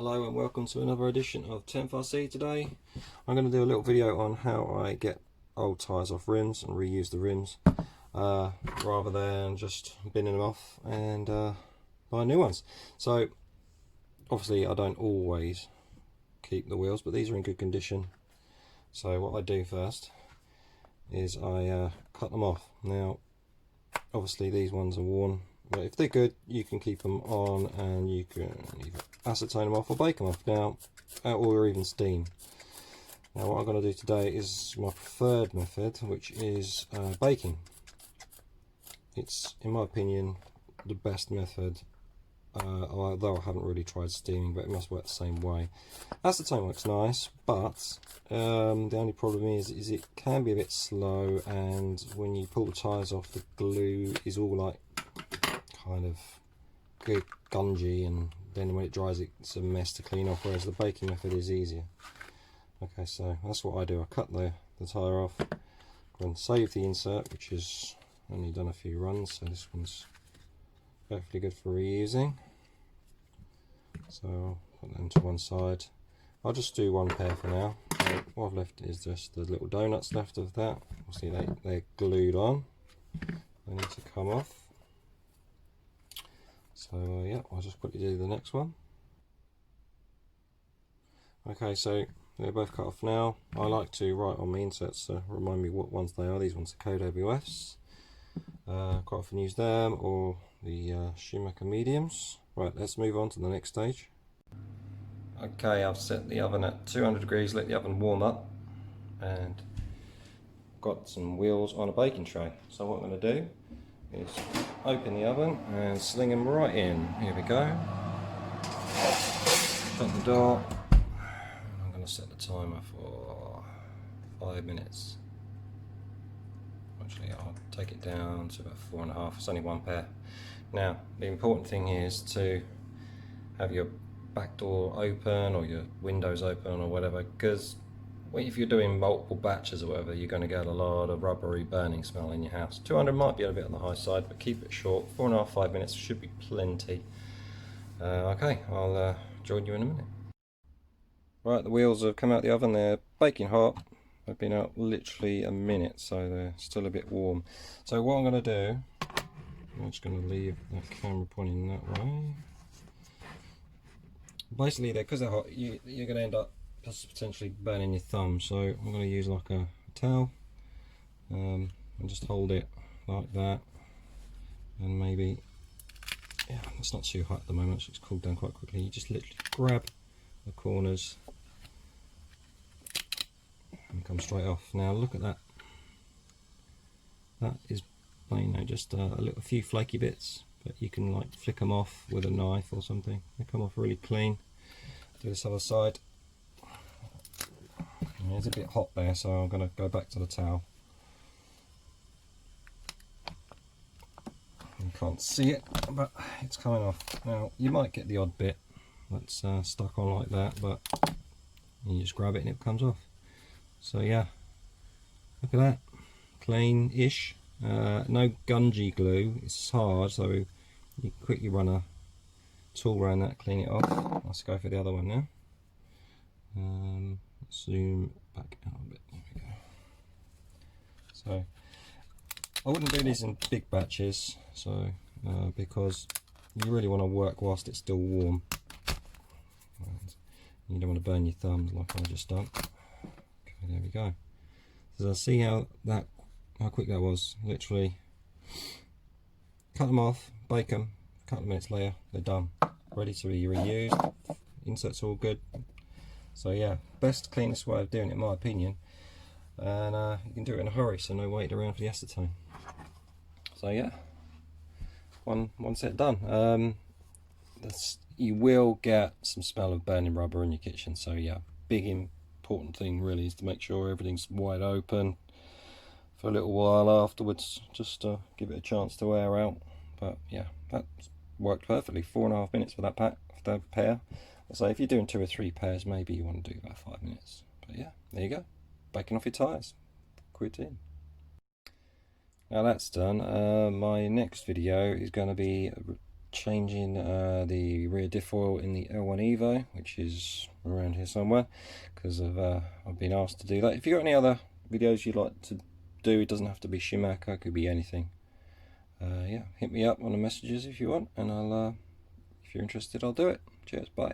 Hello and welcome to another edition of 10RC. Today I'm going to do a little video on how I get old tyres off rims and reuse the rims rather than just binning them off and buy new ones. So obviously I don't always keep the wheels, but these are in good condition. So what I do first is I cut them off. Now obviously these ones are worn, but if they're good you can keep them on and you can either acetone them off or bake them off now, or even steam. Now what I'm going to do today is my preferred method, which is baking. It's, in my opinion, the best method, although I haven't really tried steaming, but it must work the same way. Acetone works nice, but the only problem is it can be a bit slow, and when you pull the tyres off, the glue is all like kind of good gungy, and then when it dries it's a mess to clean off, whereas the baking method is easier. Okay, so that's what I do. I cut the tyre off and save the insert, which is only done a few runs, so this one's perfectly good for reusing. So I'll put that into one side. I'll just do one pair for now. So what I've left is just the little donuts left of that. Obviously they're glued on, they need to come off. So yeah, I'll just quickly do the next one. Okay, so they're both cut off now. I like to write on my inserts to remind me what ones they are. These ones are code WFs. Quite often use them, or the Schumacher mediums. Right, let's move on to the next stage. Okay, I've set the oven at 200 degrees, let the oven warm up, and got some wheels on a baking tray. So what I'm going to do is open the oven and sling them right in. Here we go. Shut the door. I'm going to set the timer for 5 minutes. Actually, I'll take it down to about 4.5. It's only one pair. Now, the important thing is to have your back door open or your windows open or whatever, because if you're doing multiple batches or whatever, you're going to get a lot of rubbery burning smell in your house. 200 might be a bit on the high side, but keep it short. 4.5, 5 minutes should be plenty. Okay, I'll join you in a minute. Right, the wheels have come out the oven. They're baking hot. They've been out literally a minute, so they're still a bit warm. So what I'm going to do, I'm just going to leave the camera pointing that way. Basically, because they're hot, you're going to end up potentially burning your thumb. So I'm going to use like a towel and just hold it like that, and maybe, yeah, it's not too hot at the moment, so it's cooled down quite quickly. You just literally grab the corners and come straight off. Now look at that. That is plain, just a few flaky bits, but you can like flick them off with a knife or something. They come off really clean. Do this other side. It's a bit hot there, so I'm going to go back to the towel. You can't see it, but it's coming off. Now you might get the odd bit that's stuck on like that, but you just grab it and it comes off. So yeah, look at that, clean-ish. No gungy glue. It's hard, so you quickly run a tool around that, clean it off. Let's go for the other one now. Zoom back out a bit. There we go. So I wouldn't do these in big batches, so because you really want to work whilst it's still warm. You don't want to burn your thumbs like I just done. Okay, there we go. So see how quick that was. Literally cut them off, bake them. A couple of minutes later, they're done, ready to be reused. Inserts all good. So yeah, best, cleanest way of doing it in my opinion, and you can do it in a hurry, so no waiting around for the acetone. So yeah, one set done. You will get some smell of burning rubber in your kitchen, so yeah, big important thing really is to make sure everything's wide open for a little while afterwards, just to give it a chance to air out. But yeah, that worked perfectly. 4.5 minutes for that pair. So if you're doing 2 or 3 pairs, maybe you want to do about 5 minutes. But yeah, there you go, baking off your tyres. Quit in. Now that's done. My next video is going to be changing the rear diff oil in the L1 Evo, which is around here somewhere, because I've been asked to do that. If you've got any other videos you'd like to do, it doesn't have to be Schumacher, it could be anything. Yeah, hit me up on the messages if you want, and I'll if you're interested, I'll do it. Cheers, bye.